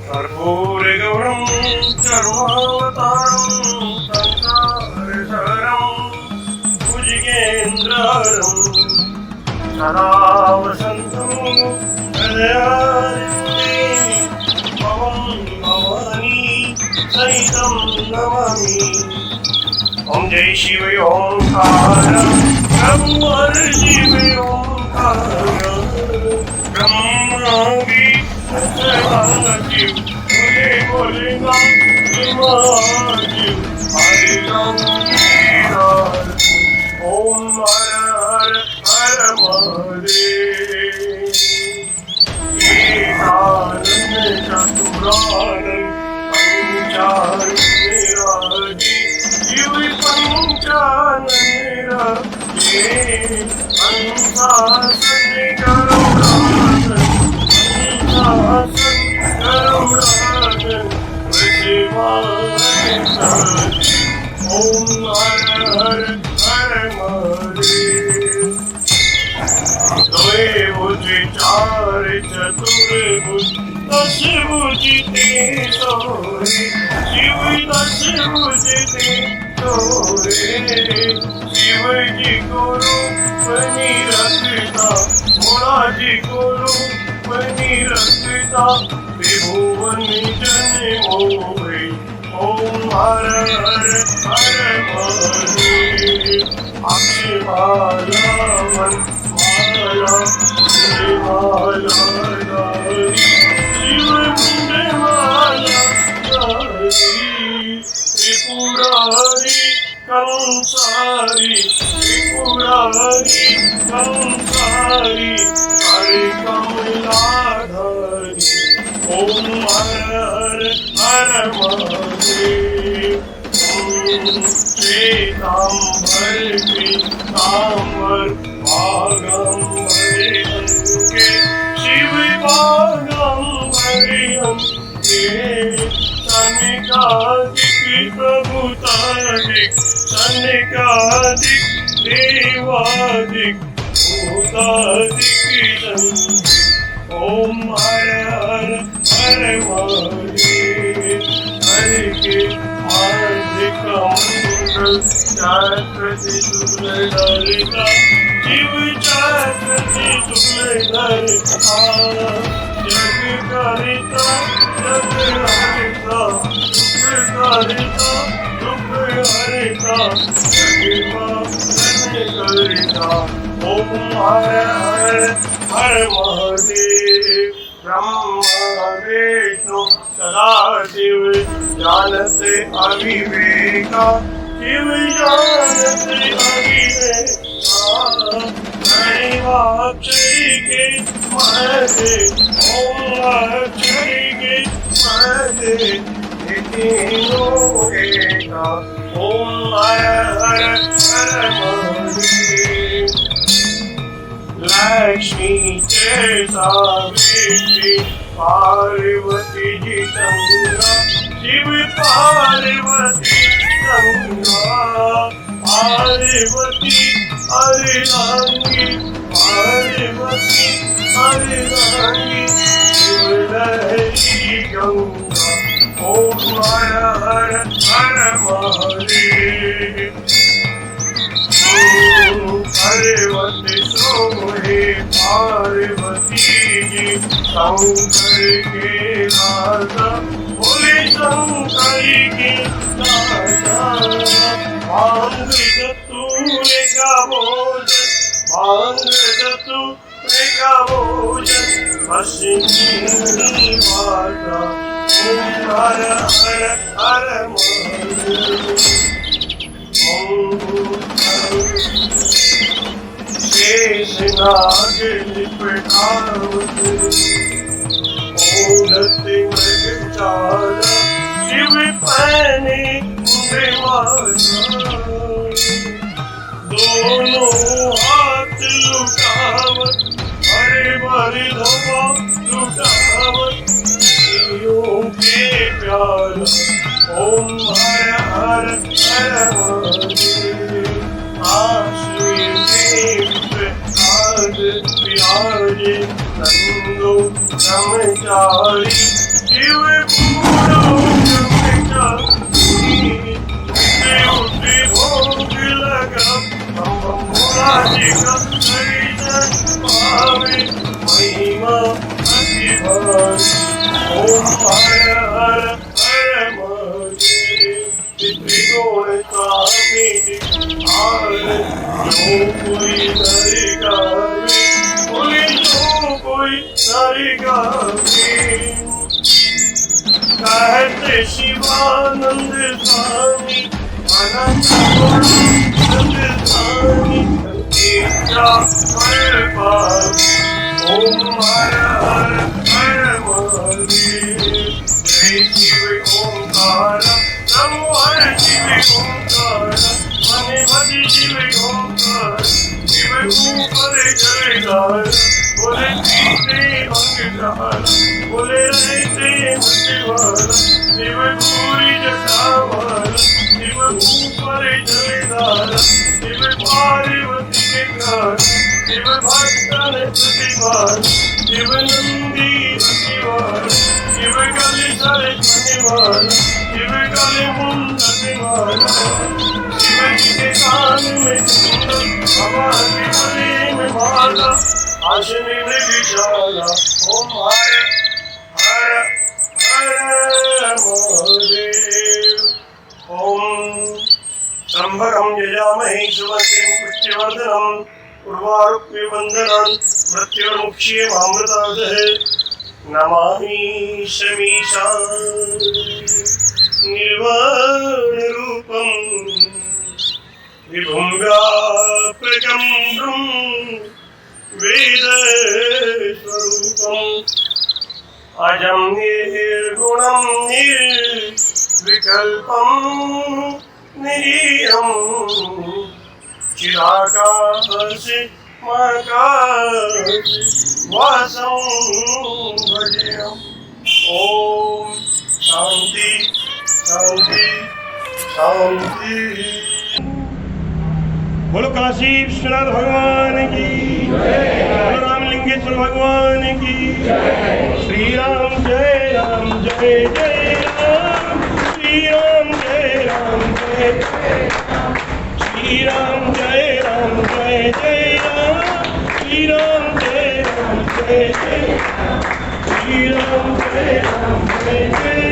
कर्पूरगौरं सर्वावतारं संसारसारं भुजगेन्द्रहरं सदा वसन्तं हृदयारविन्दे भवं भवानी सहितं नमामि। ॐ जय शिव ओंकार प्रभु हर शिव ओंकार ब्रह्मावी सदाशिव बोले बोलेगा शिवाशिव हरे राम ओम हर हर हर महादेव। एकानंद चतुरानंद पंचानंद निराजी शिव पंचानंद पंचासन करुणासन पंचासन करुणासन शिवाय ओम हर हर हर महादेव। द्वय भुजि चार चतुर्भुज दश भुजि ते सोरे शिव दश भुजि ते सोरे शिव जी गुरु बनी रखता भोला जी गुरु बनी रखता त्रिभुवन जन मोहे ओम हर हर हर महादेव। अक्षमाला मन माला माला शिव मुंडे माला त्रिपुरारी कंसारी त्रिपुरारी कंसारी हरे कमलाधारी ओम हर हर हर महादेव। श्वेतांबर पीतांबर भागंबरे अंके शिव भागंबरे सनिकादिक प्रभुतादिक सनिकादिक देवादिक भूतादिक ओम हर हर हर महादेव। हरि के हार्दिक मंगल चक्रति सुरललिता शिव चक्रति सुरललिता जग करिता जग हरिता दुख करिता दुख हरिता जगमा करिता ओम हर हर हर महादेव। ब्रह्मा विष्णु सदाशिव जानते अविवेका शिव जानते अविवेका अक्षरी के महे ओम अक्षरी के महे तीनों एका ओम हर हर हर महादेव। लक्ष्मी के सावित्री पार्वती जी गंगा शिव पार्वती गंगा पार्वती हरिरांगी पार्वती हरिरांगी शिव लहरी गंगा ओम हर हर हर महादेव। पार्वती सोहे पार्वती जी शंकर के राजा बोले शंकर के राजा भांग जतूरे का भोजन भांग जतूरे का भोजन पश्चिमी माता ओम हर हर हर महादेव। शेषनाग लिपटावत ओढ़ते मृगचारा शिव पहने माला दोनों विराजे नंदो ब्रह्मचारी शिव पूरो ब्रह्मचारी उठे भोग लगा मुरारी का हरिजन पावे महिमा अति भारी ओम हर हर हर महादेव त्रिगुण स्वामी आर जो कोई नर गावे बोले जो कोई नर गावे कहते शिवानंद स्वामी अनंत गुणानंद स्वामी तेरा हर पास ओम हर हर हर महादेव जय शिव ओंकार नमो हर शिव ओंकार मने मधि शिव ओंकार शिव ऊपर जयकार बोले पीते अंगधार बोले रहते मतिवार शिव पूरी जटावार शिव ऊपर जयकार शिव पार्वती के प्यार शिव भक्तन प्रतिवार शिव नंदी प्रतिवार शिव कलि सर प्रतिवार शिव कलि मुंड प्रतिवार शिव जी के कान में कुंडल हवा के गले में माला आसन में विशाला ओम हर हर हर महादेव ओम त्र्यंबकं यजामहे सुगन्धिं पुष्टिवर्धनम् उर्वारुक्मिबन्धनान् मृत्युर्मुक्षीयमामृतादः नमामि शमीशान् निर्वाणरूपं विभुं व्यापकं वेदस्वरूपम् अजं निर्गुणं निर्विकल्पं निरीयम् चिदाकाशे महाकाशे वासं भजेयम् ॐ शान्ति शान्ति शान्ति। बोलो काशी विश्वनाथ भगवान की बोलो रामलिंगेश्वर भगवान की श्री राम जय राम जय जय राम श्री राम जय राम जय श्री राम जय राम जय जय राम श्री राम जय राम जय जय श्री राम जय राम जय जय